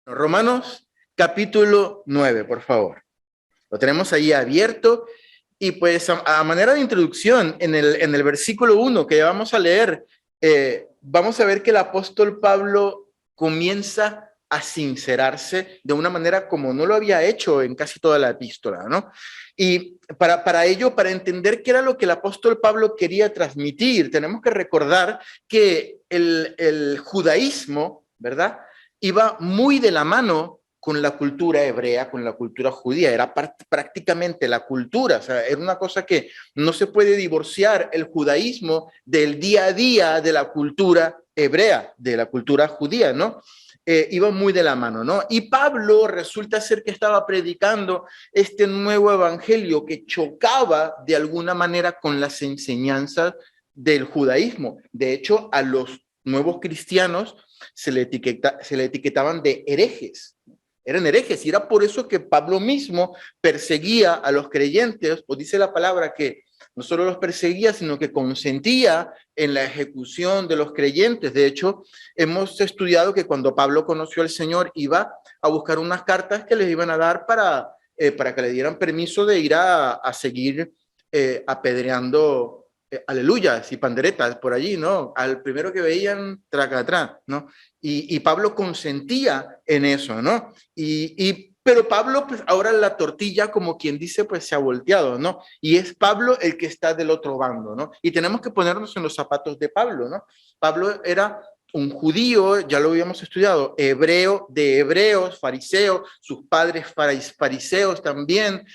Romanos capítulo 9, por favor. Lo tenemos ahí abierto y pues a manera de introducción, en el versículo 1 que ya vamos a leer, vamos a ver que el apóstol Pablo comienza a sincerarse de una manera como no lo había hecho en casi toda la epístola, ¿no? Y para ello, para entender qué era lo que el apóstol Pablo quería transmitir, tenemos que recordar que el judaísmo, ¿verdad?, iba muy de la mano con la cultura hebrea, con la cultura judía, era prácticamente la cultura, o sea, era una cosa que no se puede divorciar el judaísmo del día a día de la cultura hebrea, de la cultura judía, ¿no? Iba muy de la mano, ¿no? Y Pablo resulta ser que estaba predicando este nuevo evangelio que chocaba de alguna manera con las enseñanzas del judaísmo. De hecho, a los nuevos cristianos se le etiquetaban de herejes. Eran herejes y era por eso que Pablo mismo perseguía a los creyentes, o dice la palabra que no solo los perseguía, sino que consentía en la ejecución de los creyentes. De hecho, hemos estudiado que cuando Pablo conoció al Señor iba a buscar unas cartas que les iban a dar para que le dieran permiso de ir a seguir apedreando aleluyas y panderetas por allí, ¿no? Al primero que veían, tracatrán, ¿no? Y Pablo consentía en eso, ¿no? Pero Pablo, pues ahora la tortilla, como quien dice, pues se ha volteado, ¿no? Y es Pablo el que está del otro bando, ¿no? Y tenemos que ponernos en los zapatos de Pablo, ¿no? Pablo era un judío, ya lo habíamos estudiado, hebreo de hebreos, fariseo, sus padres fariseos también,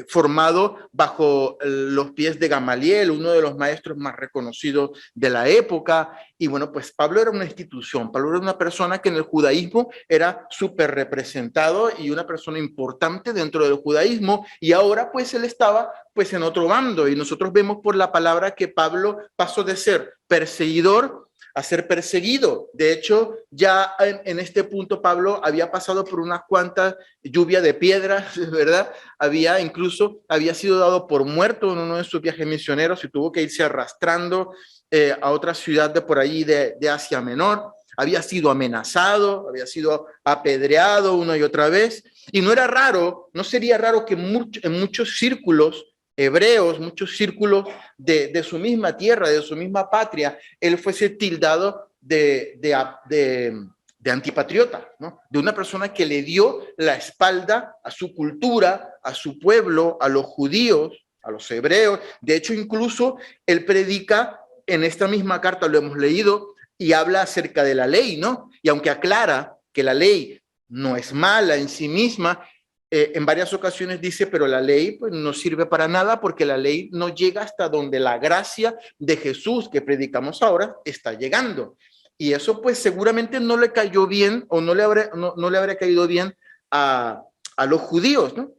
formado bajo los pies de Gamaliel, uno de los maestros más reconocidos de la época. Y bueno, pues Pablo era una institución, Pablo era una persona que en el judaísmo era súper representado y una persona importante dentro del judaísmo, y ahora pues él estaba pues en otro bando, y nosotros vemos por la palabra que Pablo pasó de ser perseguidor a ser perseguido. De hecho, ya en este punto Pablo había pasado por unas cuantas lluvias de piedras, ¿verdad? Había sido dado por muerto en uno de sus viajes misioneros y tuvo que irse arrastrando a otra ciudad de por allí de Asia Menor. Había sido amenazado, había sido apedreado una y otra vez. Y no era raro, no sería raro que en muchos círculos hebreos, muchos círculos de su misma tierra, de su misma patria, él fuese tildado de antipatriota, ¿no? De una persona que le dio la espalda a su cultura, a su pueblo, a los judíos, a los hebreos. De hecho, incluso él predica en esta misma carta, lo hemos leído, y habla acerca de la ley, ¿no? Y aunque aclara que la ley no es mala en sí misma, en varias ocasiones dice, pero la ley pues, no sirve para nada porque la ley no llega hasta donde la gracia de Jesús que predicamos ahora está llegando. Y eso pues seguramente no le cayó bien o no le habría caído bien a los judíos, ¿no?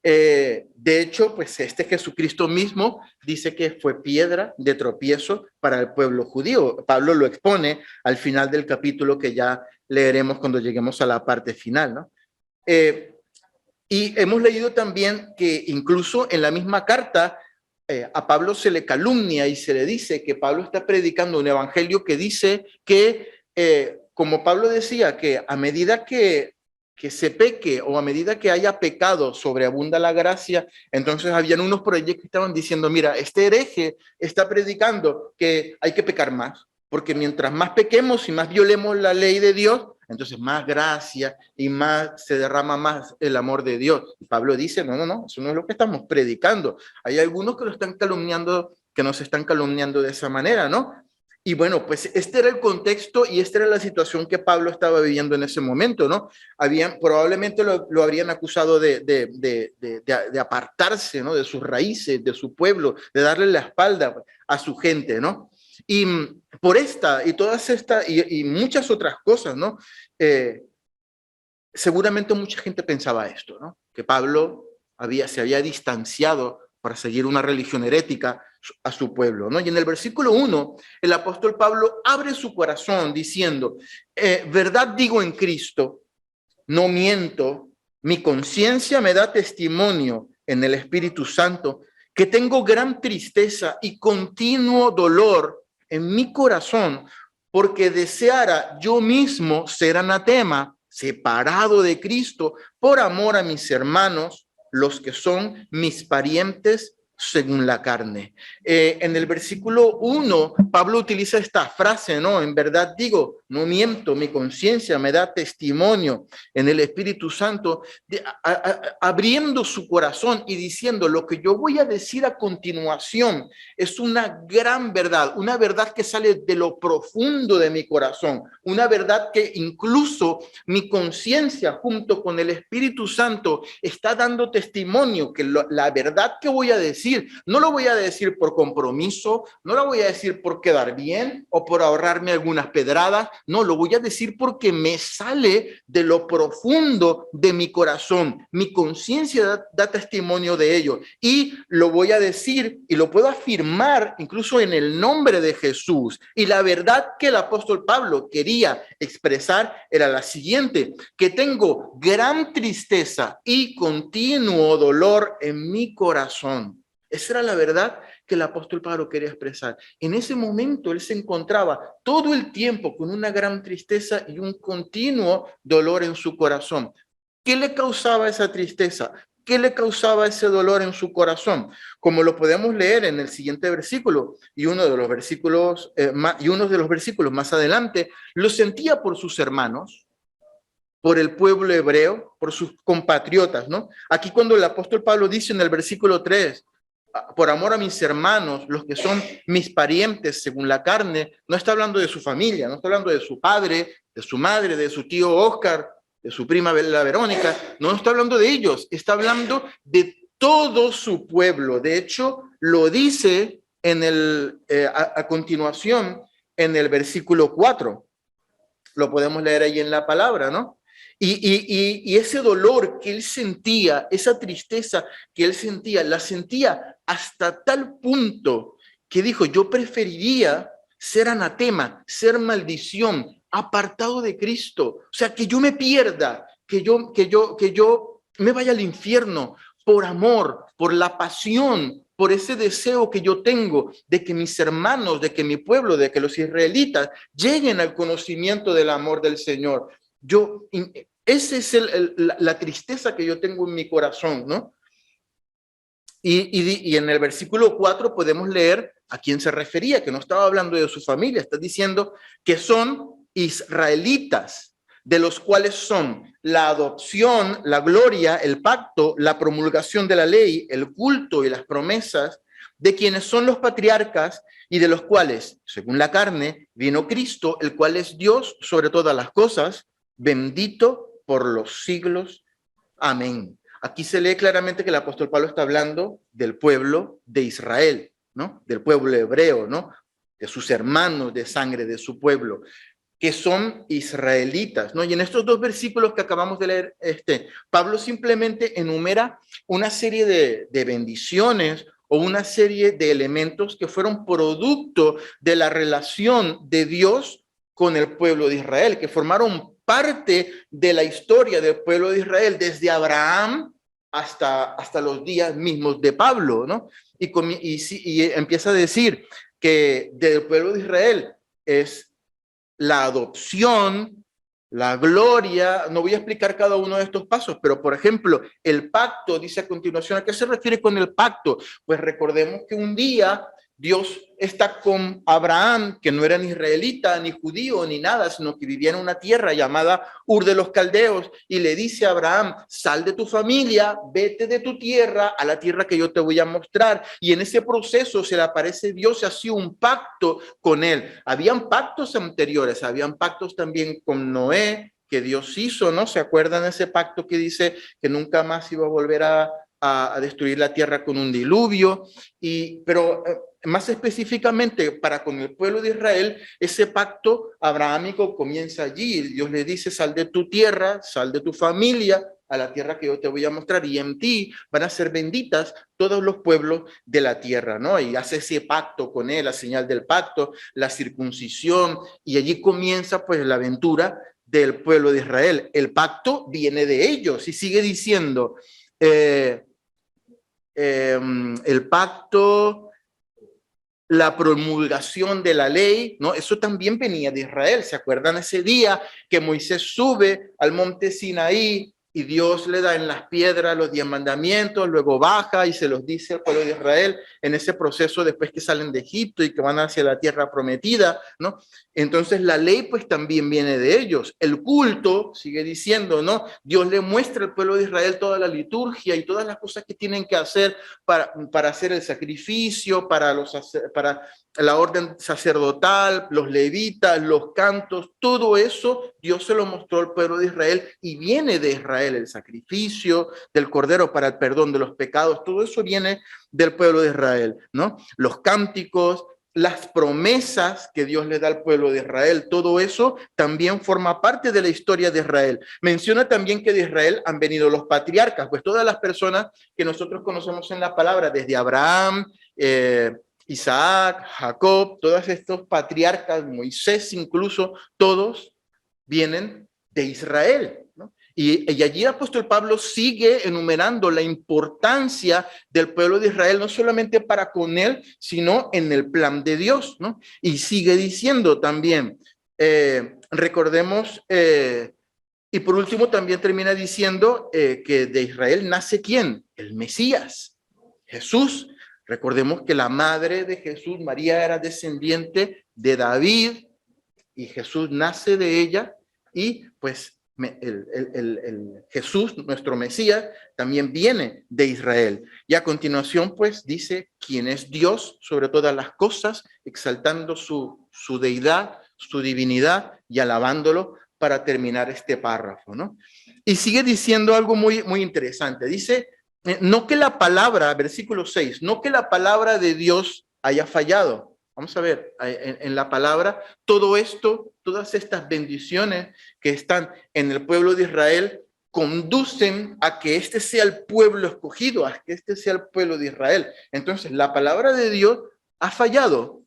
De hecho, pues Jesucristo mismo dice que fue piedra de tropiezo para el pueblo judío. Pablo lo expone al final del capítulo que ya leeremos cuando lleguemos a la parte final, ¿no? Y hemos leído también que incluso en la misma carta a Pablo se le calumnia y se le dice que Pablo está predicando un evangelio que dice que, como Pablo decía, que a medida que se peque o a medida que haya pecado sobreabunda la gracia. Entonces habían unos por allí que estaban diciendo, mira, este hereje está predicando que hay que pecar más, porque mientras más pequemos y más violemos la ley de Dios, entonces más gracia y más se derrama más el amor de Dios. Y Pablo dice, no, eso no es lo que estamos predicando. Hay algunos que lo están calumniando, que nos están calumniando de esa manera, ¿no? Y bueno, pues este era el contexto y esta era la situación que Pablo estaba viviendo en ese momento, ¿no? Probablemente lo habrían acusado de apartarse, ¿no? De sus raíces, de su pueblo, de darle la espalda a su gente, ¿no? Y por esta y todas estas y muchas otras cosas, ¿no? Seguramente mucha gente pensaba esto, ¿no? Que Pablo se había distanciado para seguir una religión herética a su pueblo, ¿no? Y en el versículo 1, el apóstol Pablo abre su corazón diciendo, verdad digo en Cristo, no miento, mi conciencia me da testimonio en el Espíritu Santo que tengo gran tristeza y continuo dolor en mi corazón porque deseara yo mismo ser anatema, separado de Cristo, por amor a mis hermanos, los que son mis parientes según la carne. En el versículo 1, Pablo utiliza esta frase, ¿no? En verdad digo, no miento, mi conciencia me da testimonio en el Espíritu Santo, abriendo su corazón y diciendo, lo que yo voy a decir a continuación es una gran verdad, una verdad que sale de lo profundo de mi corazón, una verdad que incluso mi conciencia junto con el Espíritu Santo está dando testimonio que la verdad que voy a decir, no lo voy a decir por compromiso, no lo voy a decir por quedar bien o por ahorrarme algunas pedradas, no, lo voy a decir porque me sale de lo profundo de mi corazón. Mi conciencia da testimonio de ello y lo voy a decir y lo puedo afirmar incluso en el nombre de Jesús. Y la verdad que el apóstol Pablo quería expresar era la siguiente, que tengo gran tristeza y continuo dolor en mi corazón. Esa era la verdad que el apóstol Pablo quería expresar. En ese momento él se encontraba todo el tiempo con una gran tristeza y un continuo dolor en su corazón. ¿Qué le causaba esa tristeza? ¿Qué le causaba ese dolor en su corazón? Como lo podemos leer en el siguiente versículo y uno de los versículos más adelante, lo sentía por sus hermanos, por el pueblo hebreo, por sus compatriotas, ¿no? Aquí cuando el apóstol Pablo dice en el versículo 3, por amor a mis hermanos, los que son mis parientes según la carne, no está hablando de su familia, no está hablando de su padre, de su madre, de su tío Oscar, de su prima la Verónica, no está hablando de ellos, está hablando de todo su pueblo. De hecho, lo dice en a continuación en el versículo 4. Lo podemos leer ahí en la palabra, ¿no? Y ese dolor que él sentía, esa tristeza que él sentía, la sentía hasta tal punto que dijo, yo preferiría ser anatema, ser maldición, apartado de Cristo. O sea, que yo me pierda, que yo me vaya al infierno por amor, por la pasión, por ese deseo que yo tengo de que mis hermanos, de que mi pueblo, de que los israelitas lleguen al conocimiento del amor del Señor. Esa es la tristeza que yo tengo en mi corazón, ¿no? Y en el versículo 4 podemos leer a quién se refería, que no estaba hablando de su familia, está diciendo que son israelitas, de los cuales son la adopción, la gloria, el pacto, la promulgación de la ley, el culto y las promesas, de quienes son los patriarcas y de los cuales, según la carne, vino Cristo, el cual es Dios sobre todas las cosas, bendito por los siglos. Amén. Aquí se lee claramente que el apóstol Pablo está hablando del pueblo de Israel, ¿no? Del pueblo hebreo, ¿no? De sus hermanos de sangre, de su pueblo, que son israelitas, ¿no? Y en estos dos versículos que acabamos de leer, Pablo simplemente enumera una serie de bendiciones o una serie de elementos que fueron producto de la relación de Dios con el pueblo de Israel, que formaron parte de la historia del pueblo de Israel desde Abraham hasta los días mismos de Pablo, ¿no? Y empieza a decir que del pueblo de Israel es la adopción, la gloria. No voy a explicar cada uno de estos pasos, pero por ejemplo, el pacto, dice a continuación, ¿a qué se refiere con el pacto? Pues recordemos que un día Dios está con Abraham, que no era ni israelita, ni judío, ni nada, sino que vivía en una tierra llamada Ur de los Caldeos, y le dice a Abraham, sal de tu familia, vete de tu tierra a la tierra que yo te voy a mostrar. Y en ese proceso se le aparece Dios y hacía un pacto con él. Habían pactos anteriores, habían pactos también con Noé, que Dios hizo, ¿no? ¿Se acuerdan de ese pacto que dice que nunca más iba a volver a destruir la tierra con un diluvio? Pero más específicamente para con el pueblo de Israel, ese pacto abrahámico comienza allí. Dios le dice, sal de tu tierra, sal de tu familia, a la tierra que yo te voy a mostrar, y en ti van a ser benditas todos los pueblos de la tierra, ¿no? Y hace ese pacto con él, la señal del pacto, la circuncisión, y allí comienza pues la aventura del pueblo de Israel. El pacto viene de ellos y sigue diciendo, el pacto, la promulgación de la ley, ¿no? Eso también venía de Israel. ¿Se acuerdan ese día que Moisés sube al monte Sinaí y Dios le da en las piedras los 10 mandamientos, luego baja y se los dice al pueblo de Israel en ese proceso después que salen de Egipto y que van hacia la tierra prometida, ¿no? Entonces la ley pues también viene de ellos. El culto, sigue diciendo, ¿no? Dios le muestra al pueblo de Israel toda la liturgia y todas las cosas que tienen que hacer para hacer el sacrificio, para la orden sacerdotal, los levitas, los cantos, todo eso Dios se lo mostró al pueblo de Israel y viene de Israel el sacrificio del cordero para el perdón de los pecados, todo eso viene del pueblo de Israel, ¿no? Los cánticos, las promesas que Dios le da al pueblo de Israel, todo eso también forma parte de la historia de Israel. Menciona también que de Israel han venido los patriarcas, pues todas las personas que nosotros conocemos en la palabra, desde Abraham, Isaac, Jacob, todos estos patriarcas, Moisés incluso, todos vienen de Israel, ¿no? Y allí el apóstol Pablo sigue enumerando la importancia del pueblo de Israel, no solamente para con él, sino en el plan de Dios, ¿no? Y sigue diciendo también, recordemos, y por último también termina diciendo que de Israel nace ¿quién? El Mesías, Jesús. Recordemos que la madre de Jesús, María, era descendiente de David y Jesús nace de ella y pues el Jesús, nuestro Mesías, también viene de Israel. Y a continuación pues dice quién es Dios sobre todas las cosas, exaltando su deidad, su divinidad y alabándolo para terminar este párrafo, ¿no? Y sigue diciendo algo muy, muy interesante. Dice, no que la palabra, versículo 6, no que la palabra de Dios haya fallado. Vamos a ver, en la palabra, todo esto, todas estas bendiciones que están en el pueblo de Israel, conducen a que este sea el pueblo escogido, a que este sea el pueblo de Israel. Entonces, la palabra de Dios ha fallado,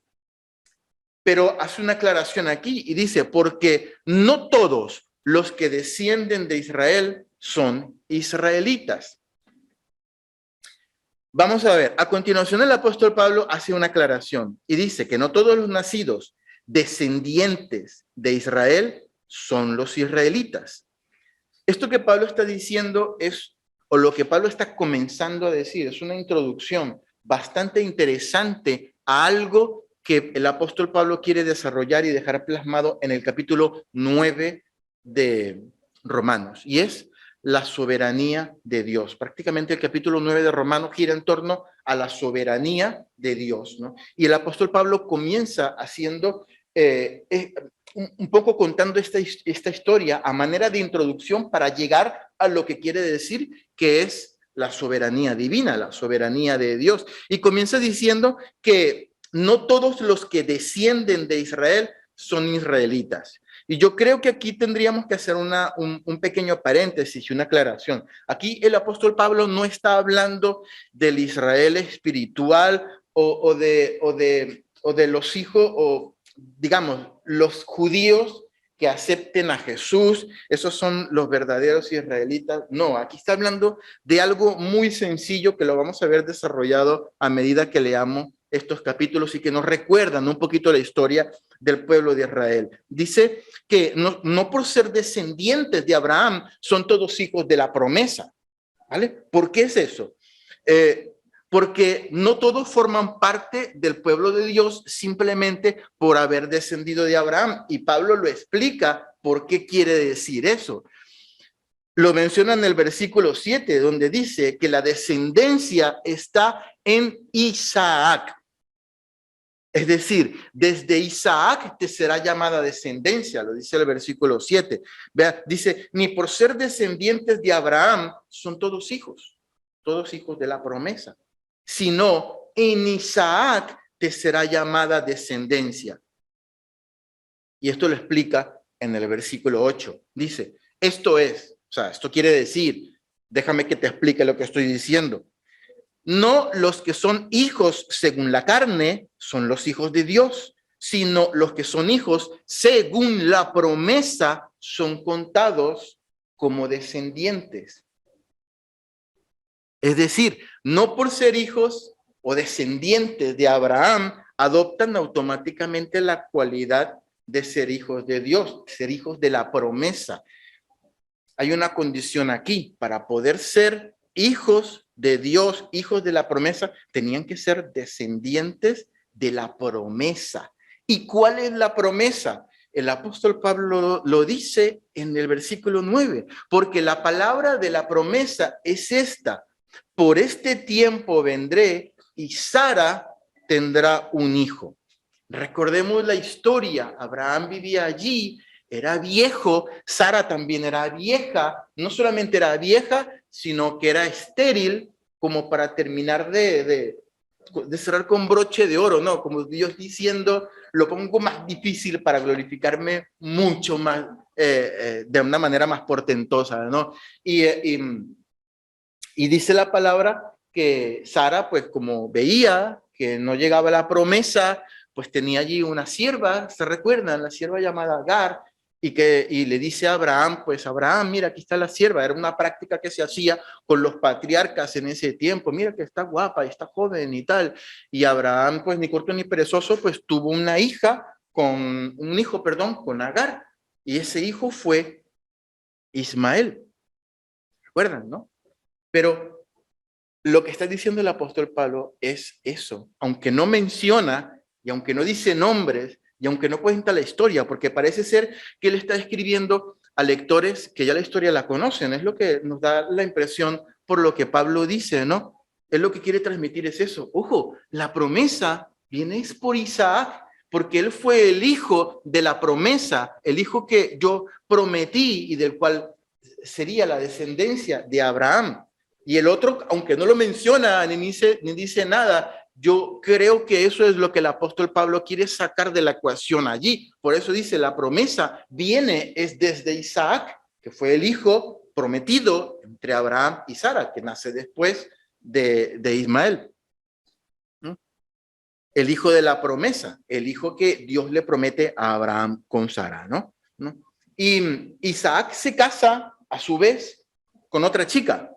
pero hace una aclaración aquí y dice, porque no todos los que descienden de Israel son israelitas. Vamos a ver, a continuación el apóstol Pablo hace una aclaración y dice que no todos los nacidos descendientes de Israel son los israelitas. Esto que Pablo está diciendo es, o lo que Pablo está comenzando a decir, es una introducción bastante interesante a algo que el apóstol Pablo quiere desarrollar y dejar plasmado en el capítulo 9 de Romanos, y es la soberanía de Dios. Prácticamente el capítulo 9 de Romanos gira en torno a la soberanía de Dios, ¿no? Y el apóstol Pablo comienza haciendo un poco contando esta historia a manera de introducción para llegar a lo que quiere decir que es la soberanía divina, la soberanía de Dios. Y comienza diciendo que no todos los que descienden de Israel son israelitas. Y yo creo que aquí tendríamos que hacer un pequeño paréntesis y una aclaración. Aquí el apóstol Pablo no está hablando del Israel espiritual o de los hijos, o digamos, los judíos que acepten a Jesús, esos son los verdaderos israelitas. No, aquí está hablando de algo muy sencillo que lo vamos a ver desarrollado a medida que leamos estos capítulos y que nos recuerdan un poquito la historia del pueblo de Israel. Dice que no por ser descendientes de Abraham son todos hijos de la promesa, ¿vale? ¿Por qué es eso? Porque no todos forman parte del pueblo de Dios simplemente por haber descendido de Abraham. Y Pablo lo explica por qué quiere decir eso. Lo menciona en el versículo 7, donde dice que la descendencia está en Isaac. Es decir, desde Isaac te será llamada descendencia, lo dice el versículo 7. Vea, dice, ni por ser descendientes de Abraham son todos hijos de la promesa, sino en Isaac te será llamada descendencia. Y esto lo explica en el versículo 8. Dice, esto quiere decir, déjame que te explique lo que estoy diciendo. No los que son hijos según la carne son los hijos de Dios, sino los que son hijos según la promesa son contados como descendientes. Es decir, no por ser hijos o descendientes de Abraham adoptan automáticamente la cualidad de ser hijos de Dios, ser hijos de la promesa. Hay una condición aquí: para poder ser hijos de Dios, hijos de la promesa, tenían que ser descendientes de la promesa. ¿Y cuál es la promesa? El apóstol Pablo lo dice en el versículo 9, porque la palabra de la promesa es esta: por este tiempo vendré y Sara tendrá un hijo. Recordemos la historia. Abraham vivía allí, era viejo, Sara también era vieja, no solamente era vieja, sino que era estéril, como para terminar de cerrar con broche de oro, ¿no? Como Dios diciendo, lo pongo más difícil para glorificarme mucho más, de una manera más portentosa, ¿no? Y dice la palabra que Sara, pues como veía que no llegaba la promesa, pues tenía allí una sierva, ¿se recuerdan? La sierva llamada Agar, y le dice a Abraham, pues Abraham, mira, aquí está la sierva. Era una práctica que se hacía con los patriarcas en ese tiempo. Mira que está guapa, está joven y tal. Y Abraham, pues ni corto ni perezoso, pues tuvo un hijo, con Agar. Y ese hijo fue Ismael. ¿Recuerdan, no? Pero lo que está diciendo el apóstol Pablo es eso, aunque no menciona y aunque no dice nombres y aunque no cuenta la historia, porque parece ser que él está escribiendo a lectores que ya la historia la conocen. Es lo que nos da la impresión por lo que Pablo dice, ¿no? Él lo que quiere transmitir es eso. Ojo, la promesa viene es por Isaac, porque él fue el hijo de la promesa, el hijo que yo prometí y del cual sería la descendencia de Abraham. Y el otro, aunque no lo menciona ni dice nada, yo creo que eso es lo que el apóstol Pablo quiere sacar de la ecuación allí. Por eso dice, la promesa es desde Isaac, que fue el hijo prometido entre Abraham y Sara, que nace después de Ismael. ¿No? El hijo de la promesa, el hijo que Dios le promete a Abraham con Sara, ¿no? Y Isaac se casa, a su vez, con otra chica,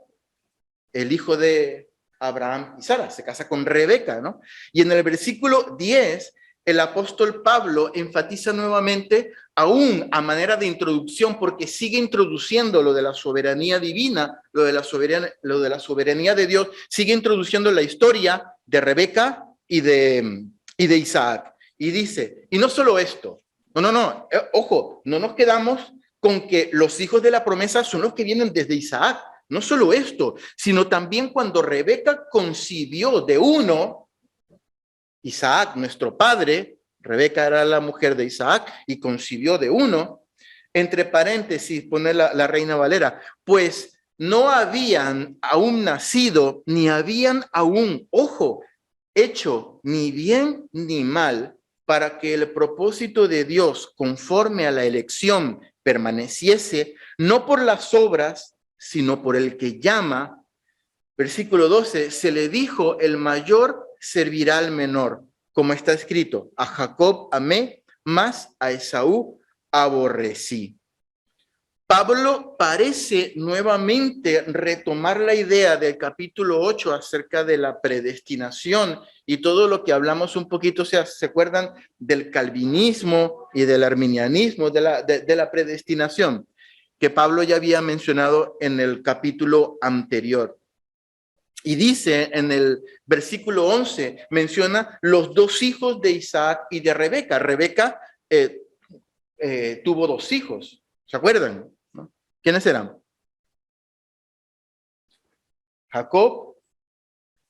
el hijo de Abraham y Sara, se casa con Rebeca, ¿no? Y en el versículo 10, el apóstol Pablo enfatiza nuevamente, aún a manera de introducción, porque sigue introduciendo lo de la soberanía divina, lo de la soberanía de Dios, sigue introduciendo la historia de Rebeca y de Isaac. Y dice, y no solo esto, no, ojo, no nos quedamos con que los hijos de la promesa son los que vienen desde Isaac. No solo esto, sino también cuando Rebeca concibió de uno, Isaac, nuestro padre, Rebeca era la mujer de Isaac y concibió de uno, entre paréntesis pone la Reina Valera, pues no habían aún nacido, ni habían aún, ojo, hecho ni bien ni mal, para que el propósito de Dios conforme a la elección permaneciese, no por las obras, sino por el que llama. Versículo 12, se le dijo, el mayor servirá al menor, como está escrito, a Jacob amé, mas a Esaú aborrecí. Pablo parece nuevamente retomar la idea del capítulo 8 acerca de la predestinación y todo lo que hablamos un poquito, ¿se acuerdan del calvinismo y del arminianismo, de la predestinación? Que Pablo ya había mencionado en el capítulo anterior. Y dice en el versículo 11, menciona los dos hijos de Isaac y de Rebeca. Rebeca tuvo dos hijos, ¿se acuerdan? ¿No? ¿Quiénes eran? Jacob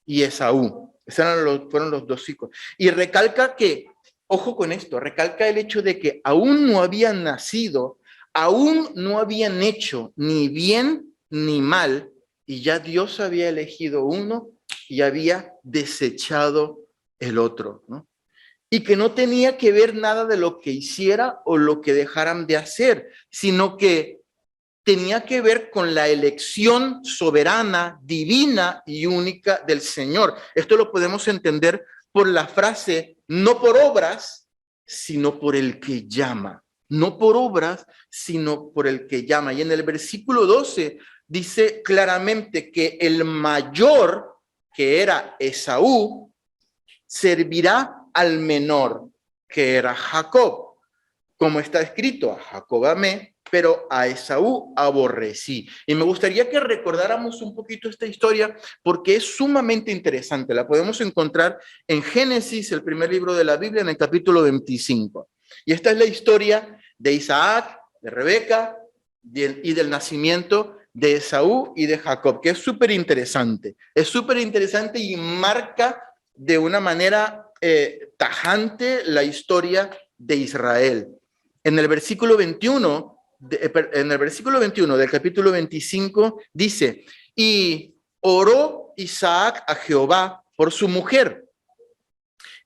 y Esaú. Esos fueron los dos hijos. Y recalca que, ojo con esto, recalca el hecho de que aún no habían nacido, aún no habían hecho ni bien ni mal, y ya Dios había elegido uno y había desechado el otro, ¿no? Y que no tenía que ver nada de lo que hiciera o lo que dejaran de hacer, sino que tenía que ver con la elección soberana, divina y única del Señor. Esto lo podemos entender por la frase, no por obras, sino por el que llama. No por obras, sino por el que llama. Y en el versículo 12 dice claramente que el mayor, que era Esaú, servirá al menor, que era Jacob. Como está escrito, a Jacob amé, pero a Esaú aborrecí. Y me gustaría que recordáramos un poquito esta historia porque es sumamente interesante. La podemos encontrar en Génesis, el primer libro de la Biblia, en el capítulo 25. Y esta es la historia de Isaac, de Rebeca y del nacimiento de Esaú y de Jacob, que es súper interesante. Es súper interesante y marca de una manera tajante la historia de Israel. En el versículo 21, en el versículo 21 del capítulo 25 dice, y oró Isaac a Jehová por su mujer,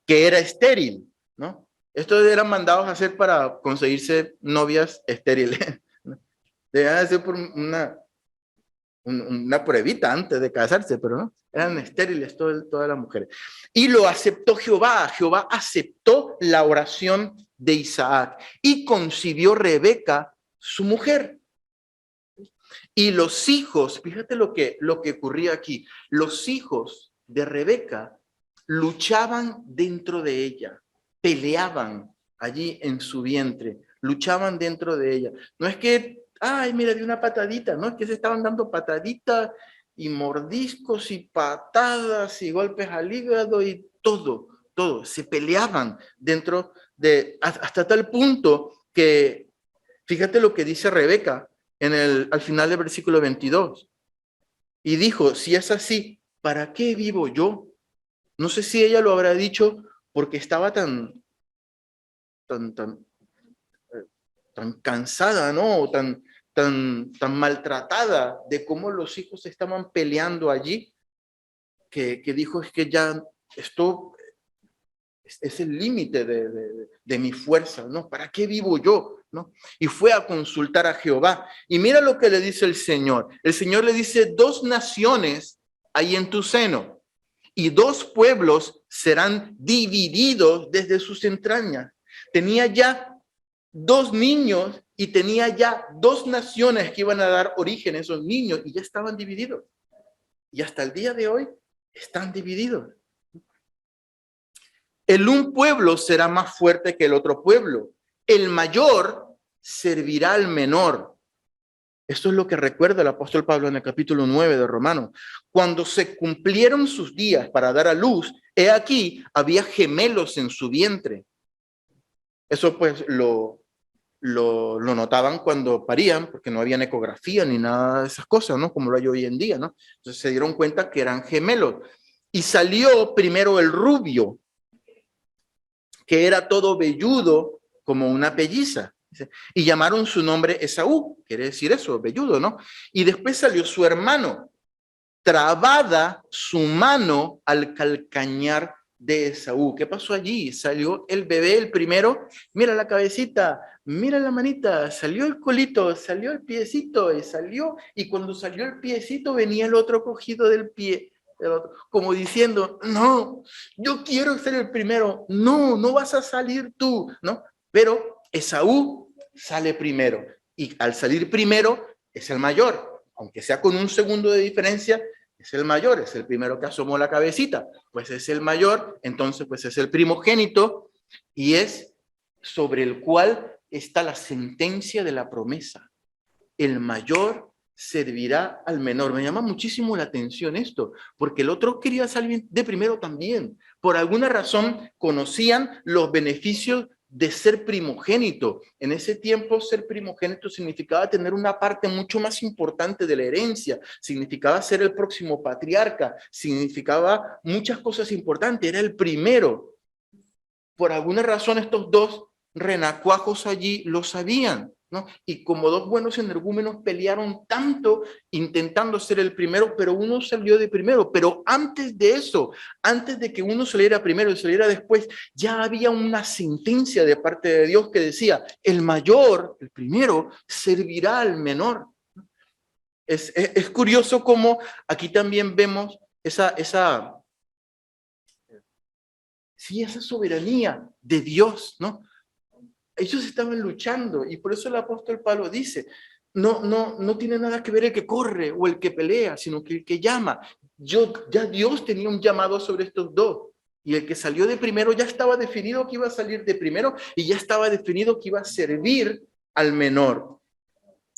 que era estéril, ¿no? Estos eran mandados a hacer para conseguirse novias estériles. Debían hacer por una pruebita antes de casarse, pero no, eran estériles todas las mujeres. Y lo aceptó Jehová. Jehová aceptó la oración de Isaac y concibió Rebeca, su mujer. Y los hijos, fíjate lo que ocurría aquí, los hijos de Rebeca luchaban dentro de ella, peleaban allí en su vientre, luchaban dentro de ella. No es que, ay, mira, di una patadita, no es que se estaban dando pataditas y mordiscos y patadas y golpes al hígado y todo, se peleaban dentro de, hasta tal punto que, fíjate lo que dice Rebeca al final del versículo 22. Y dijo, si es así, ¿para qué vivo yo? No sé si ella lo habrá dicho porque estaba tan cansada, ¿no? Tan maltratada de cómo los hijos estaban peleando allí, que dijo, es que ya esto es el límite de mi fuerza, ¿no? ¿Para qué vivo yo? ¿No? Y fue a consultar a Jehová. Y mira lo que le dice el Señor. El Señor le dice, 2 naciones hay en tu seno y 2 pueblos serán divididos desde sus entrañas. Tenía ya 2 niños y tenía ya 2 naciones que iban a dar origen a esos niños y ya estaban divididos. Y hasta el día de hoy están divididos. El un pueblo será más fuerte que el otro pueblo. El mayor servirá al menor. Esto es lo que recuerda el apóstol Pablo en el capítulo 9 de Romanos. Cuando se cumplieron sus días para dar a luz, he aquí, había gemelos en su vientre. Eso pues lo notaban cuando parían, porque no había ecografía ni nada de esas cosas, ¿no? Como lo hay hoy en día, ¿no? Entonces se dieron cuenta que eran gemelos. Y salió primero el rubio, que era todo velludo como una pelliza. Y llamaron su nombre Esaú, quiere decir eso, velludo, ¿no? Y después salió su hermano, trabada su mano al calcañar de Esaú. ¿Qué pasó allí? Salió el bebé, el primero, mira la cabecita, mira la manita, salió el colito, salió el piecito, y cuando salió el piecito venía el otro cogido del pie, como diciendo, no, yo quiero ser el primero, no vas a salir tú, ¿no? Pero Esaú sale primero, y al salir primero es el mayor, aunque sea con un segundo de diferencia, es el mayor, es el primero que asomó la cabecita, pues es el mayor, entonces pues es el primogénito, y es sobre el cual está la sentencia de la promesa. El mayor servirá al menor. Me llama muchísimo la atención esto, porque el otro quería salir de primero también. Por alguna razón conocían los beneficios de ser primogénito. En ese tiempo ser primogénito significaba tener una parte mucho más importante de la herencia, significaba ser el próximo patriarca, significaba muchas cosas importantes, era el primero. Por alguna razón estos 2 renacuajos allí lo sabían, ¿no? Y como 2 buenos energúmenos pelearon tanto intentando ser el primero, pero uno salió de primero. Pero antes de eso, antes de que uno saliera primero y saliera después, ya había una sentencia de parte de Dios que decía, el mayor, el primero, servirá al menor. Es curioso cómo aquí también vemos esa soberanía de Dios, ¿no? Ellos estaban luchando y por eso el apóstol Pablo dice, no tiene nada que ver el que corre o el que pelea, sino que el que llama. Ya Dios tenía un llamado sobre estos 2. Y el que salió de primero ya estaba definido que iba a salir de primero y ya estaba definido que iba a servir al menor.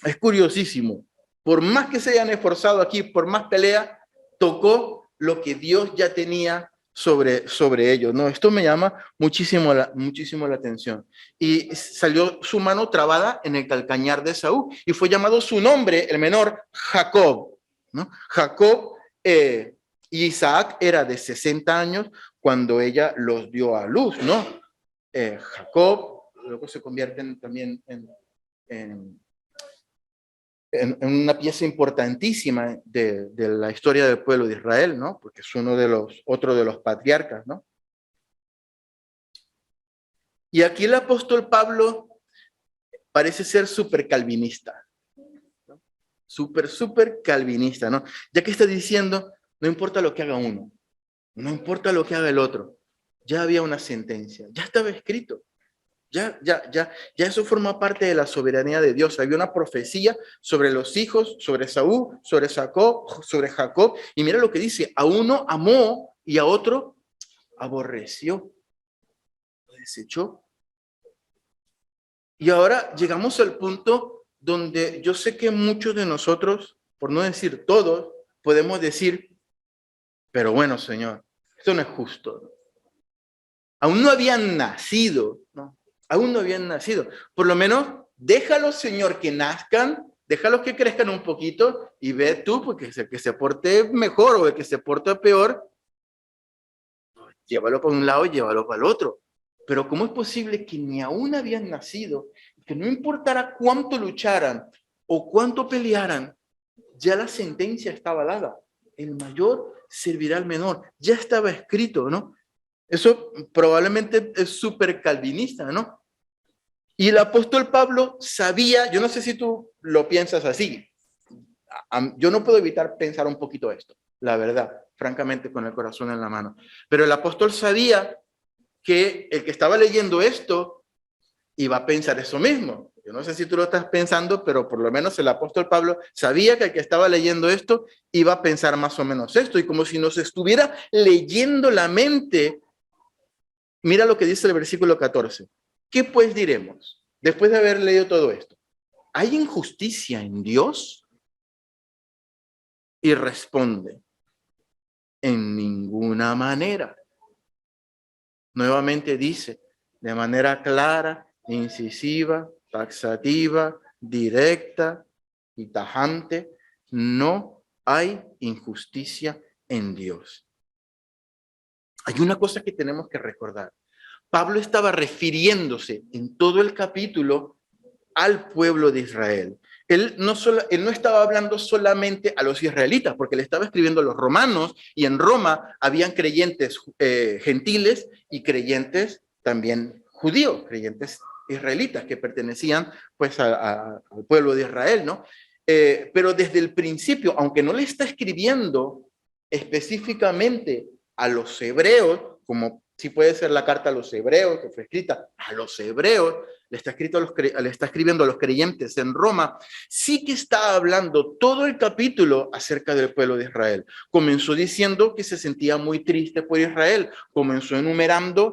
Es curiosísimo. Por más que se hayan esforzado aquí, por más pelea, tocó lo que Dios ya tenía sobre ellos. No, esto me llama muchísimo la atención. Y salió su mano trabada en el calcañar de Esaú y fue llamado su nombre, el menor, Jacob, ¿no? Jacob, y Isaac era de 60 años cuando ella los dio a luz, ¿no? Jacob luego se convierte también en una pieza importantísima de la historia del pueblo de Israel, ¿no? Porque es otro de los patriarcas, ¿no? Y aquí el apóstol Pablo parece ser súper calvinista, ¿no? Súper calvinista, ¿no? Ya que está diciendo, no importa lo que haga uno, no importa lo que haga el otro, ya había una sentencia, ya estaba escrito. Ya eso forma parte de la soberanía de Dios. Había una profecía sobre los hijos, sobre Saúl, sobre Jacob. Y mira lo que dice, a uno amó y a otro aborreció, lo desechó. Y ahora llegamos al punto donde yo sé que muchos de nosotros, por no decir todos, podemos decir, pero bueno, Señor, esto no es justo. Aún no habían nacido, ¿no? Aún no habían nacido. Por lo menos, déjalos, Señor, que nazcan, déjalos que crezcan un poquito y ve tú, porque el que se porte mejor o el que se porte peor, llévalo para un lado y llévalo para el otro. Pero ¿cómo es posible que ni aún habían nacido, que no importara cuánto lucharan o cuánto pelearan, ya la sentencia estaba dada? El mayor servirá al menor. Ya estaba escrito, ¿no? Eso probablemente es súper calvinista, ¿no? Y el apóstol Pablo sabía, yo no sé si tú lo piensas así, yo no puedo evitar pensar un poquito esto, la verdad, francamente con el corazón en la mano, pero el apóstol sabía que el que estaba leyendo esto iba a pensar eso mismo. Yo no sé si tú lo estás pensando, pero por lo menos el apóstol Pablo sabía que el que estaba leyendo esto iba a pensar más o menos esto, y como si nos estuviera leyendo la mente. Mira lo que dice el versículo 14. ¿Qué pues diremos después de haber leído todo esto? ¿Hay injusticia en Dios? Y responde, en ninguna manera. Nuevamente dice, de manera clara, incisiva, taxativa, directa y tajante, no hay injusticia en Dios. Hay una cosa que tenemos que recordar. Pablo estaba refiriéndose en todo el capítulo al pueblo de Israel. Él no estaba hablando solamente a los israelitas, porque le estaba escribiendo a los romanos, y en Roma habían creyentes gentiles y creyentes también judíos, creyentes israelitas que pertenecían pues al pueblo de Israel, ¿no? Pero desde el principio, aunque no le está escribiendo específicamente a los hebreos, como sí puede ser la carta a los hebreos, que fue escrita a los hebreos, le está escribiendo a los creyentes en Roma, sí que está hablando todo el capítulo acerca del pueblo de Israel. Comenzó diciendo que se sentía muy triste por Israel,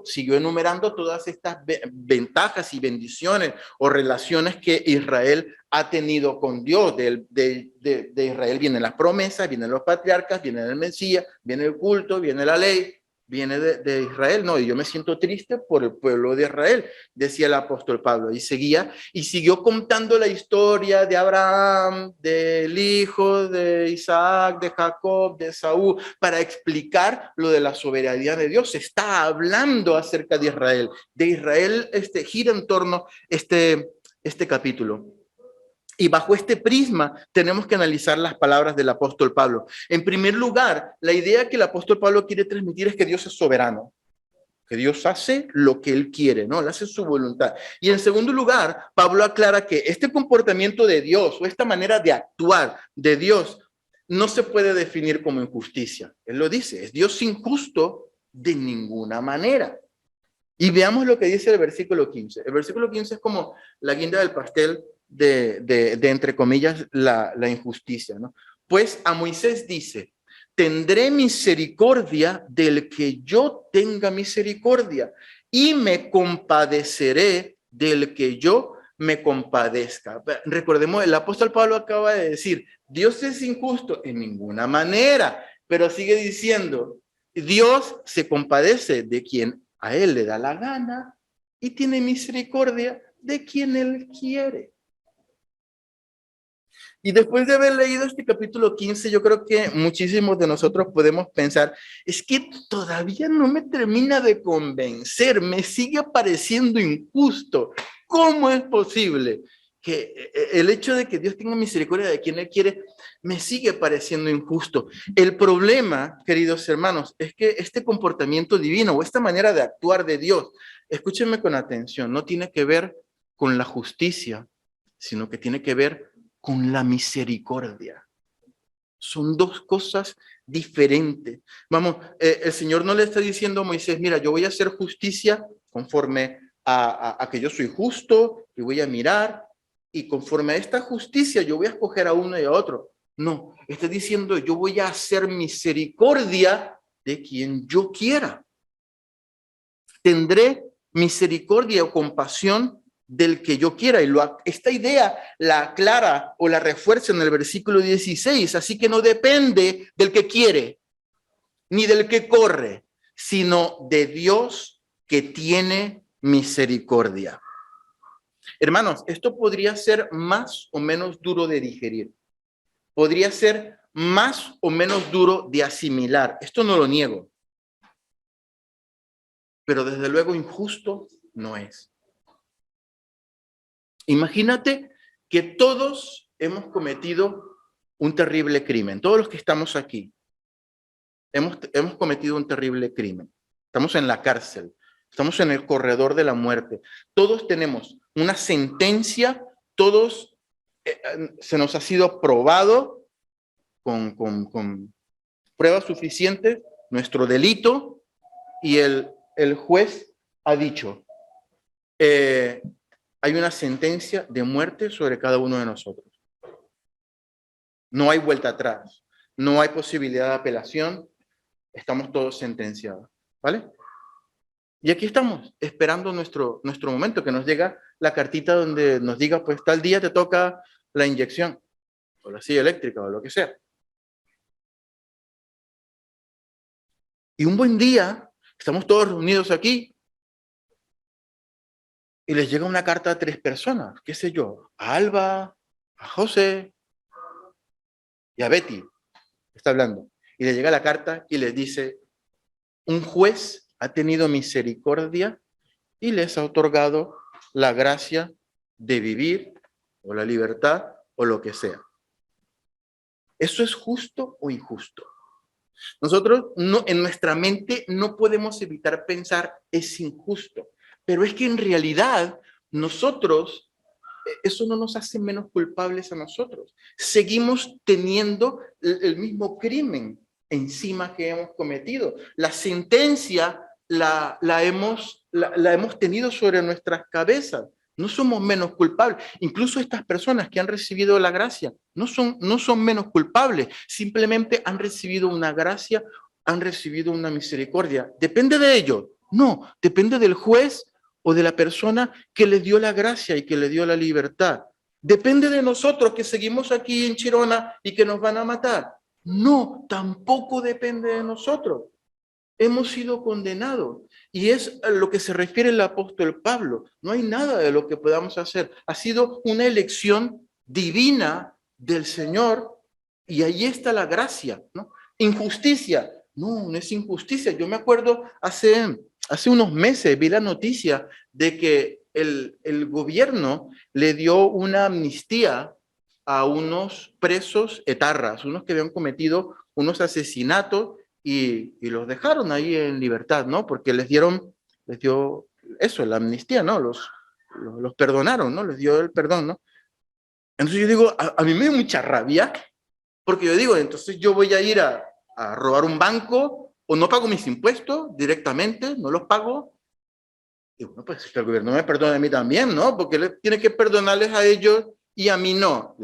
siguió enumerando todas estas ventajas y bendiciones o relaciones que Israel ha tenido con Dios. De Israel vienen las promesas, vienen los patriarcas, viene el Mesías, viene el culto, viene la ley, viene de Israel. No, y yo me siento triste por el pueblo de Israel, decía el apóstol Pablo, y siguió contando la historia de Abraham, del hijo de Isaac, de Jacob, de Saúl, para explicar lo de la soberanía de Dios. Se está hablando acerca de Israel. De Israel gira en torno este capítulo. Y bajo este prisma tenemos que analizar las palabras del apóstol Pablo. En primer lugar, la idea que el apóstol Pablo quiere transmitir es que Dios es soberano, que Dios hace lo que Él quiere, ¿no? Él hace su voluntad. Y en segundo lugar, Pablo aclara que este comportamiento de Dios o esta manera de actuar de Dios no se puede definir como injusticia. Él lo dice, es Dios injusto de ninguna manera. Y veamos lo que dice el versículo 15. El versículo 15 es como la guinda del pastel de entre comillas, la injusticia, ¿no? Pues a Moisés dice, tendré misericordia del que yo tenga misericordia y me compadeceré del que yo me compadezca. Recordemos, el apóstol Pablo acaba de decir, Dios es injusto en ninguna manera, pero sigue diciendo, Dios se compadece de quien a él le da la gana y tiene misericordia de quien él quiere. Y después de haber leído este capítulo 15, yo creo que muchísimos de nosotros podemos pensar, es que todavía no me termina de convencer, me sigue pareciendo injusto. ¿Cómo es posible que el hecho de que Dios tenga misericordia de quien Él quiere me sigue pareciendo injusto? El problema, queridos hermanos, es que este comportamiento divino o esta manera de actuar de Dios, escúchenme con atención, no tiene que ver con la justicia, sino que tiene que ver con la misericordia. Son dos cosas diferentes. Vamos, el Señor no le está diciendo a Moisés, mira, yo voy a hacer justicia conforme a que yo soy justo y voy a mirar, y conforme a esta justicia yo voy a escoger a uno y a otro. No, está diciendo, yo voy a hacer misericordia de quien yo quiera. Tendré misericordia o compasión del que yo quiera. Y esta idea la aclara o la refuerza en el versículo 16. Así que no depende del que quiere, ni del que corre, sino de Dios que tiene misericordia. Hermanos, esto podría ser más o menos duro de digerir. Podría ser más o menos duro de asimilar. Esto no lo niego. Pero desde luego injusto no es. Imagínate que todos hemos cometido un terrible crimen. Todos los que estamos aquí hemos cometido un terrible crimen. Estamos en la cárcel. Estamos en el corredor de la muerte. Todos tenemos una sentencia. Todos se nos ha sido probado con pruebas suficientes nuestro delito y el juez ha dicho hay una sentencia de muerte sobre cada uno de nosotros. No hay vuelta atrás. No hay posibilidad de apelación. Estamos todos sentenciados. ¿Vale? Y aquí estamos, esperando nuestro momento, que nos llega la cartita donde nos diga, pues tal día te toca la inyección, o la silla eléctrica, o lo que sea. Y un buen día, estamos todos reunidos aquí, y les llega una carta a 3 personas, qué sé yo, a Alba, a José y a Betty, está hablando. Y le llega la carta y les dice, un juez ha tenido misericordia y les ha otorgado la gracia de vivir, o la libertad, o lo que sea. ¿Eso es justo o injusto? Nosotros no, en nuestra mente no podemos evitar pensar, es injusto. Pero es que en realidad nosotros, eso no nos hace menos culpables a nosotros. Seguimos teniendo el mismo crimen encima que hemos cometido. La sentencia la hemos tenido sobre nuestras cabezas. No somos menos culpables. Incluso estas personas que han recibido la gracia no son menos culpables. Simplemente han recibido una gracia, han recibido una misericordia. ¿Depende de ellos? No, depende del juez o de la persona que le dio la gracia y que le dio la libertad. ¿Depende de nosotros que seguimos aquí en Chirona y que nos van a matar? No, tampoco depende de nosotros. Hemos sido condenados. Y es a lo que se refiere el apóstol Pablo. No hay nada de lo que podamos hacer. Ha sido una elección divina del Señor y ahí está la gracia, ¿no? Injusticia. No es injusticia. Yo me acuerdo hace unos meses vi la noticia de que el gobierno le dio una amnistía a unos presos etarras, unos que habían cometido unos asesinatos y los dejaron ahí en libertad, ¿no? Porque les dio eso, la amnistía, ¿no? Los perdonaron, ¿no? Les dio el perdón, ¿no? Entonces yo digo, a mí me da mucha rabia, porque yo digo, entonces yo voy a ir a robar un banco, o no pago mis impuestos directamente, no los pago, y bueno, pues que el gobierno me perdone a mí también, ¿no? Porque él tiene que perdonarles a ellos y a mí no.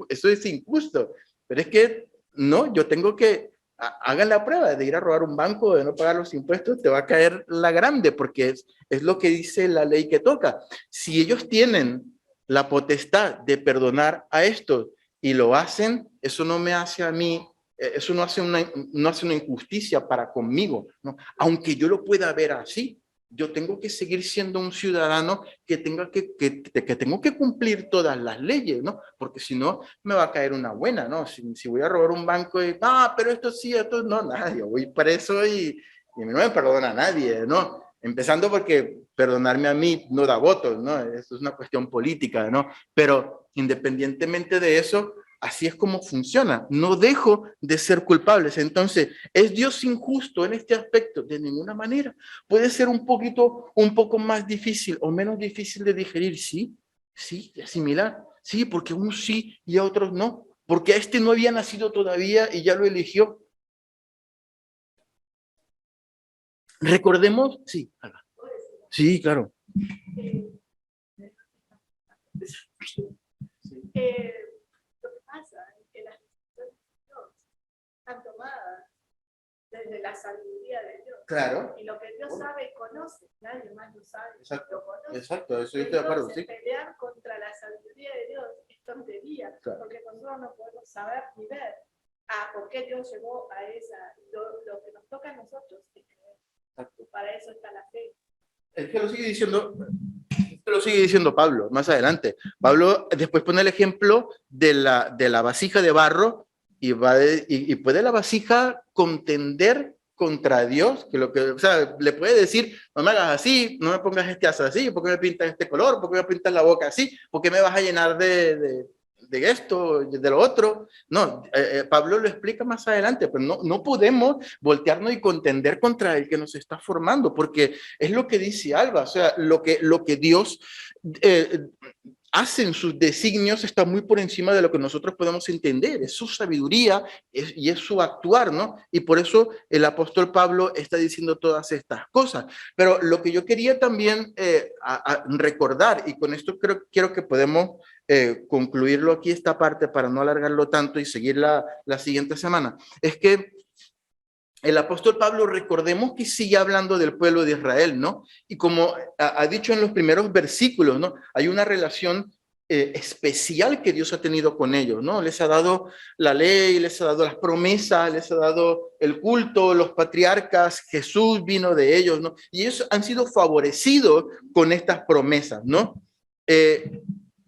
Eso es injusto. Pero es que, no, yo tengo que hagan la prueba de ir a robar un banco, de no pagar los impuestos, te va a caer la grande, porque es lo que dice la ley que toca. Si ellos tienen la potestad de perdonar a estos y lo hacen, eso no me hace a mí, eso no hace una injusticia para conmigo, ¿no? Aunque yo lo pueda ver así, yo tengo que seguir siendo un ciudadano que tengo que cumplir todas las leyes, ¿no? Porque si no, me va a caer una buena, ¿no? Si voy a robar un banco y, pero esto sí, esto no, nada, yo voy preso y no me perdona nadie, ¿no? Empezando porque perdonarme a mí no da votos, ¿no? Eso es una cuestión política, ¿no? Pero independientemente de eso, así es como funciona. No dejo de ser culpables. Entonces, ¿es Dios injusto en este aspecto? De ninguna manera. Puede ser un poco más difícil o menos difícil de digerir, sí, de asimilar. Sí, porque unos sí y a otros no. Porque a este no había nacido todavía y ya lo eligió. Recordemos, sí, sí, claro. Lo que pasa es que las decisiones de Dios están tomadas desde la sabiduría de Dios. Claro. Y lo que Dios sabe y conoce, nadie más lo sabe. Exacto. Lo conoce. Exacto, eso estoy de acuerdo, sí. Pelear contra la sabiduría de Dios es tontería, claro. Porque nosotros no podemos saber ni ver por qué Dios llegó a esa. Lo que nos toca a nosotros es creer. Exacto. Para eso está la fe. Es que lo sigue diciendo Pablo más adelante. Pablo después pone el ejemplo de la vasija de barro y puede la vasija contender contra Dios, o sea, le puede decir, no me hagas así, no me pongas este asa así, ¿por qué me pintas este color? ¿Por qué me pintas la boca así? ¿Por qué me vas a llenar de esto, de lo otro? No, Pablo lo explica más adelante, pero no podemos voltearnos y contender contra el que nos está formando, porque es lo que dice Alba, o sea, lo que Dios hace en sus designios está muy por encima de lo que nosotros podemos entender, es su sabiduría y es su actuar, ¿no? Y por eso el apóstol Pablo está diciendo todas estas cosas. Pero lo que yo quería también recordar, y con esto quiero que podemos concluirlo aquí esta parte para no alargarlo tanto y seguir la siguiente semana, es que el apóstol Pablo, recordemos que sigue hablando del pueblo de Israel, ¿no? Y como ha dicho en los primeros versículos, ¿no? Hay una relación especial que Dios ha tenido con ellos, ¿no? Les ha dado la ley, les ha dado las promesas, les ha dado el culto, los patriarcas, Jesús vino de ellos, ¿no? Y ellos han sido favorecidos con estas promesas, ¿no?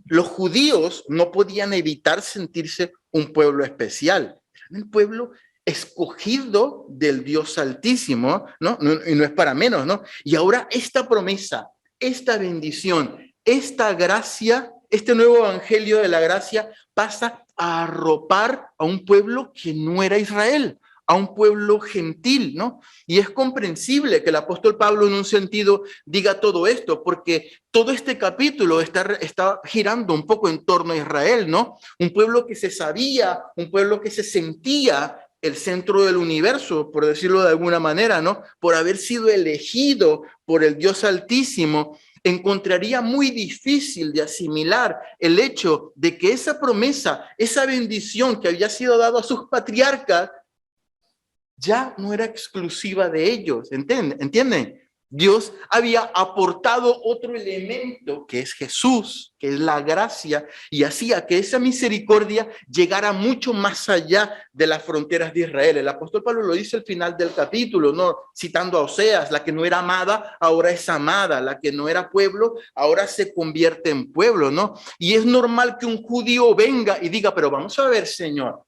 Los judíos no podían evitar sentirse un pueblo especial, eran el pueblo escogido del Dios Altísimo, ¿no? Y no es para menos, ¿no? Y ahora esta promesa, esta bendición, esta gracia, este nuevo evangelio de la gracia pasa a arropar a un pueblo que no era Israel, a un pueblo gentil, ¿no? Y es comprensible que el apóstol Pablo en un sentido diga todo esto, porque todo este capítulo está girando un poco en torno a Israel, ¿no? Un pueblo que se sabía, un pueblo que se sentía el centro del universo, por decirlo de alguna manera, ¿no? Por haber sido elegido por el Dios Altísimo, encontraría muy difícil de asimilar el hecho de que esa promesa, esa bendición que había sido dada a sus patriarcas, ya no era exclusiva de ellos, ¿entienden? Dios había aportado otro elemento que es Jesús, que es la gracia, y hacía que esa misericordia llegara mucho más allá de las fronteras de Israel. El apóstol Pablo lo dice al final del capítulo, ¿no? Citando a Oseas, la que no era amada, ahora es amada, la que no era pueblo, ahora se convierte en pueblo, ¿no? Y es normal que un judío venga y diga, pero vamos a ver, Señor,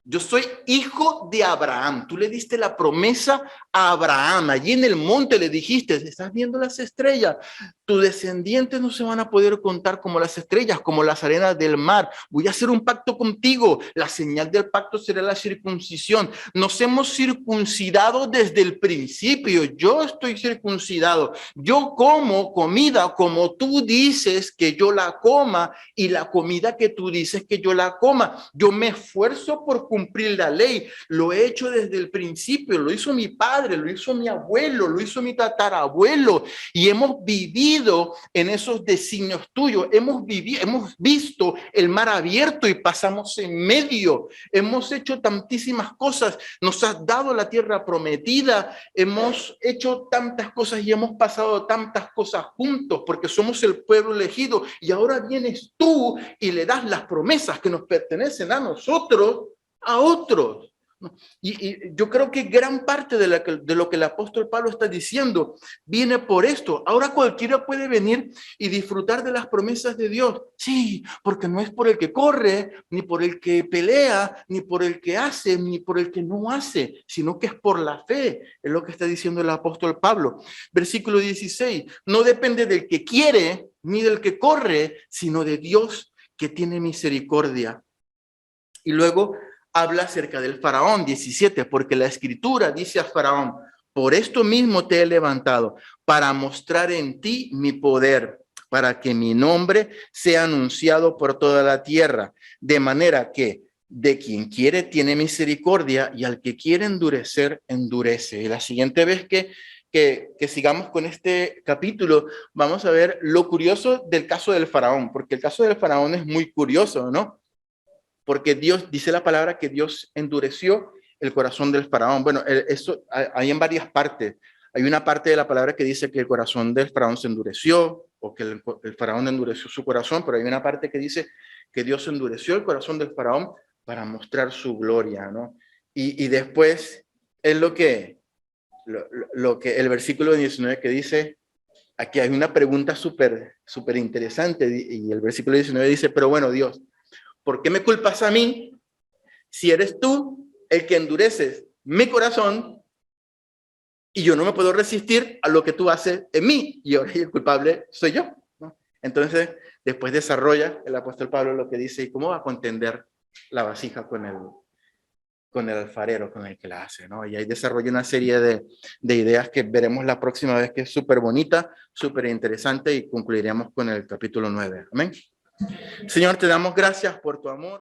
yo soy hijo de Abraham. Tú le diste la promesa a Abraham. Allí en el monte le dijiste, estás viendo las estrellas. Tus descendientes no se van a poder contar como las estrellas, como las arenas del mar. Voy a hacer un pacto contigo. La señal del pacto será la circuncisión. Nos hemos circuncidado desde el principio. Yo estoy circuncidado. Yo como comida como tú dices que yo la coma y la comida que tú dices que yo la coma. Yo me esfuerzo por cumplir la ley, lo he hecho desde el principio, lo hizo mi padre, lo hizo mi abuelo, lo hizo mi tatarabuelo y hemos vivido vivido en esos designios tuyos, hemos visto el mar abierto y pasamos en medio, hemos hecho tantísimas cosas, nos has dado la tierra prometida, hemos hecho tantas cosas y hemos pasado tantas cosas juntos porque somos el pueblo elegido, y ahora vienes tú y le das las promesas que nos pertenecen a nosotros, a otros. Y yo creo que gran parte de lo que el apóstol Pablo está diciendo viene por esto. Ahora cualquiera puede venir y disfrutar de las promesas de Dios. Sí, porque no es por el que corre, ni por el que pelea, ni por el que hace, ni por el que no hace, sino que es por la fe. Es lo que está diciendo el apóstol Pablo. Versículo 16. No depende del que quiere, ni del que corre, sino de Dios que tiene misericordia. Y luego habla acerca del faraón, 17, porque la escritura dice a faraón: por esto mismo te he levantado, para mostrar en ti mi poder, para que mi nombre sea anunciado por toda la tierra, de manera que de quien quiere tiene misericordia, y al que quiere endurecer, endurece. Y la siguiente vez que sigamos con este capítulo, vamos a ver lo curioso del caso del faraón, porque el caso del faraón es muy curioso, ¿no? Porque Dios, dice la palabra que Dios endureció el corazón del faraón. Bueno, eso hay en varias partes. Hay una parte de la palabra que dice que el corazón del faraón se endureció, o que el faraón endureció su corazón, pero hay una parte que dice que Dios endureció el corazón del faraón para mostrar su gloria, ¿no? Y después es lo que el versículo 19 que dice, aquí hay una pregunta súper interesante, y el versículo 19 dice: pero bueno, Dios, ¿por qué me culpas a mí si eres tú el que endureces mi corazón y yo no me puedo resistir a lo que tú haces en mí? Y ahora el culpable soy yo, ¿no? Entonces, después desarrolla el apóstol Pablo lo que dice: ¿y cómo va a contender la vasija con el alfarero con el que la hace, ¿no? Y ahí desarrolla una serie de ideas que veremos la próxima vez, que es súper bonita, súper interesante, y concluiremos con el capítulo 9. Amén. Señor, te damos gracias por tu amor.